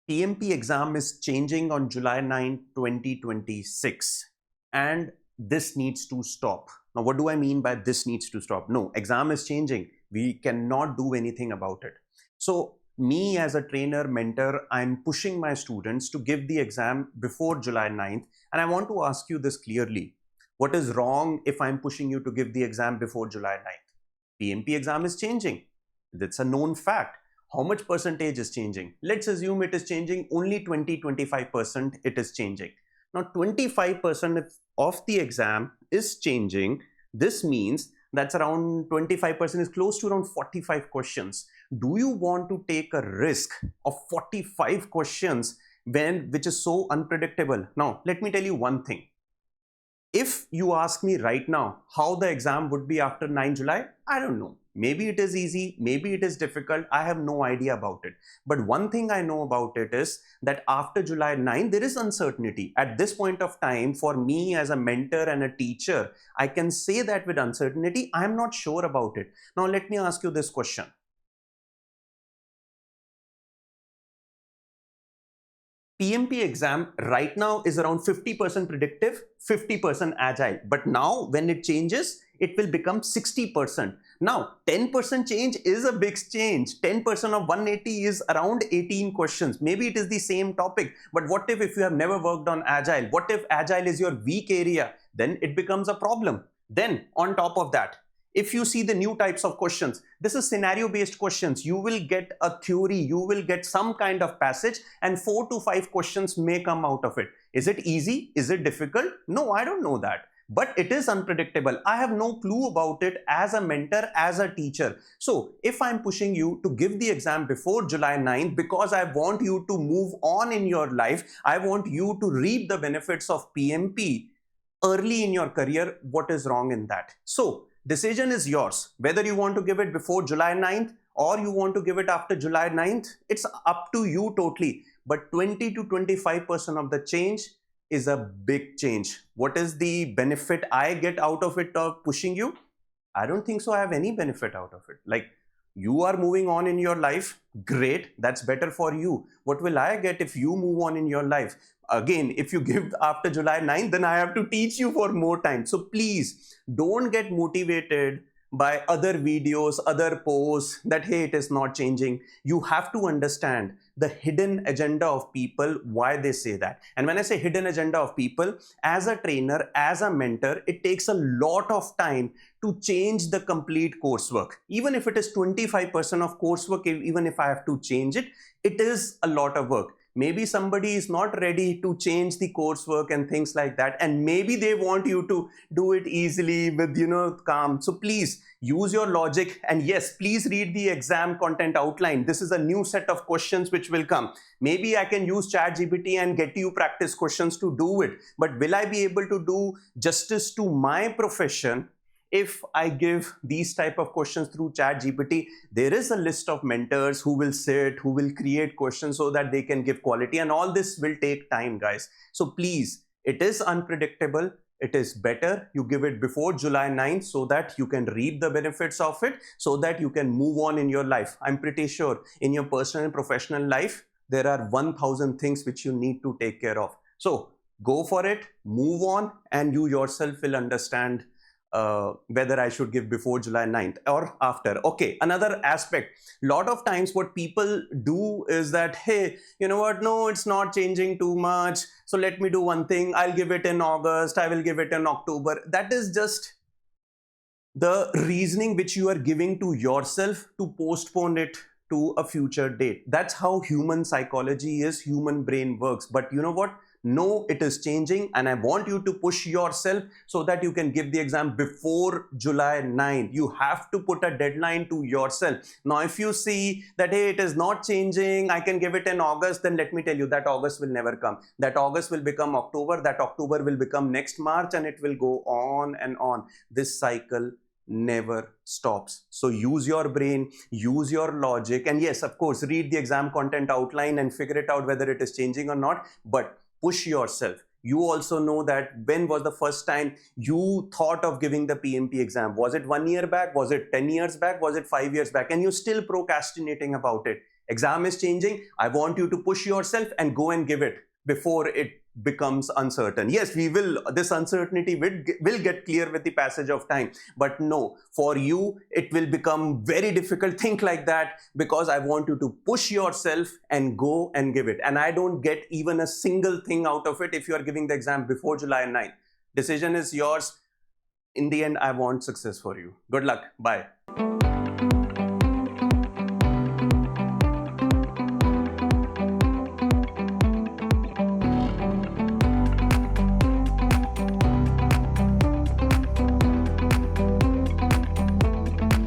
PMP exam is changing on July 9, 2026, and this needs to stop. Now, what do I mean by this needs to stop? No, exam is changing. We cannot do anything about it. So, me as a trainer, mentor, I'm pushing my students to give the exam before July 9th. And I want to ask you this clearly. What is wrong if I'm pushing you to give the exam before July 9th? PMP exam is changing. That's a known fact. How much percentage is changing? Let's assume it is changing only 20-25% it is changing. Now 25% of the exam is changing. This means that's around 25% is close to around 45 questions. Do you want to take a risk of 45 questions which is so unpredictable? Now let me tell you one thing. If you ask me right now how the exam would be after 9 July, I don't know. Maybe it is easy, maybe it is difficult. I have no idea about it. But one thing I know about it is that after July 9, there is uncertainty. At this point of time, for me as a mentor and a teacher, I can say that with uncertainty, I am not sure about it. Now, let me ask you this question. PMP exam right now is around 50% predictive, 50% agile. But now when it changes, it will become 60%. Now 10% change is a big change. 10% of 180 is around 18 questions. Maybe it is the same topic. But what if you have never worked on agile? What if agile is your weak area? Then it becomes a problem. Then on top of that, if you see the new types of questions, this is scenario based questions. You will get a theory, you will get some kind of passage, and 4 to 5 questions may come out of it. Is it easy? Is it difficult? No, I don't know that. But it is unpredictable. I have no clue about it as a mentor, as a teacher. So if I'm pushing you to give the exam before July 9th because I want you to move on in your life, I want you to reap the benefits of PMP early in your career, what is wrong in that? So decision is yours. Whether you want to give it before July 9th or you want to give it after July 9th, it's up to you totally. But 20 to 25% of the change is a big change. What is the benefit I get out of it of pushing you? I don't think so I have any benefit out of it. Like, you are moving on in your life, great, that's better for you. What will I get if you move on in your life? Again, if you give after July 9th, then I have to teach you for more time. So please don't get motivated by other videos, other posts that, hey, it is not changing. You have to understand the hidden agenda of people, why they say that. And when I say hidden agenda of people, as a trainer, as a mentor, it takes a lot of time to change the complete coursework. Even if it is 25% of coursework, even if I have to change it, it is a lot of work. Maybe somebody is not ready to change the coursework and things like that. And maybe they want you to do it easily with, calm. So please use your logic. And yes, please read the exam content outline. This is a new set of questions which will come. Maybe I can use ChatGPT and get you practice questions to do it. But will I be able to do justice to my profession if I give these type of questions through ChatGPT? There is a list of mentors who will sit, who will create questions so that they can give quality, and all this will take time, guys. So please, it is unpredictable. It is better you give it before July 9th so that you can reap the benefits of it, so that you can move on in your life. I'm pretty sure in your personal and professional life, there are 1000 things which you need to take care of. So go for it, move on, and you yourself will understand whether I should give before July 9th or after. Okay, another aspect. A lot of times what people do is that, hey, you know what? No, it's not changing too much. So let me do one thing. I'll give it in August. I will give it in October. That is just the reasoning which you are giving to yourself to postpone it to a future date. That's how human psychology is, human brain works. But you know what? No, it is changing, and I want you to push yourself so that you can give the exam before July 9th. You have to put a deadline to yourself. Now, if you see that, hey, it is not changing, I can give it in August, then let me tell you that August will never come. That August will become October, that October will become next March, and it will go on and on. This cycle never stops. So use your brain, use your logic, and yes, of course, read the exam content outline and figure it out whether it is changing or not, but push yourself. You also know that when was the first time you thought of giving the PMP exam? Was it 1 year back? Was it 10 years back? Was it 5 years back? And you're still procrastinating about it. Exam is changing. I want you to push yourself and go and give it before it becomes uncertain. Yes, this uncertainty will get clear with the passage of time, but no, for you it will become very difficult. Think like that, because I want you to push yourself and go and give it. And I don't get even a single thing out of it if you are giving the exam before July 9th. Decision is yours. In the end, I want success for you. Good luck. Bye.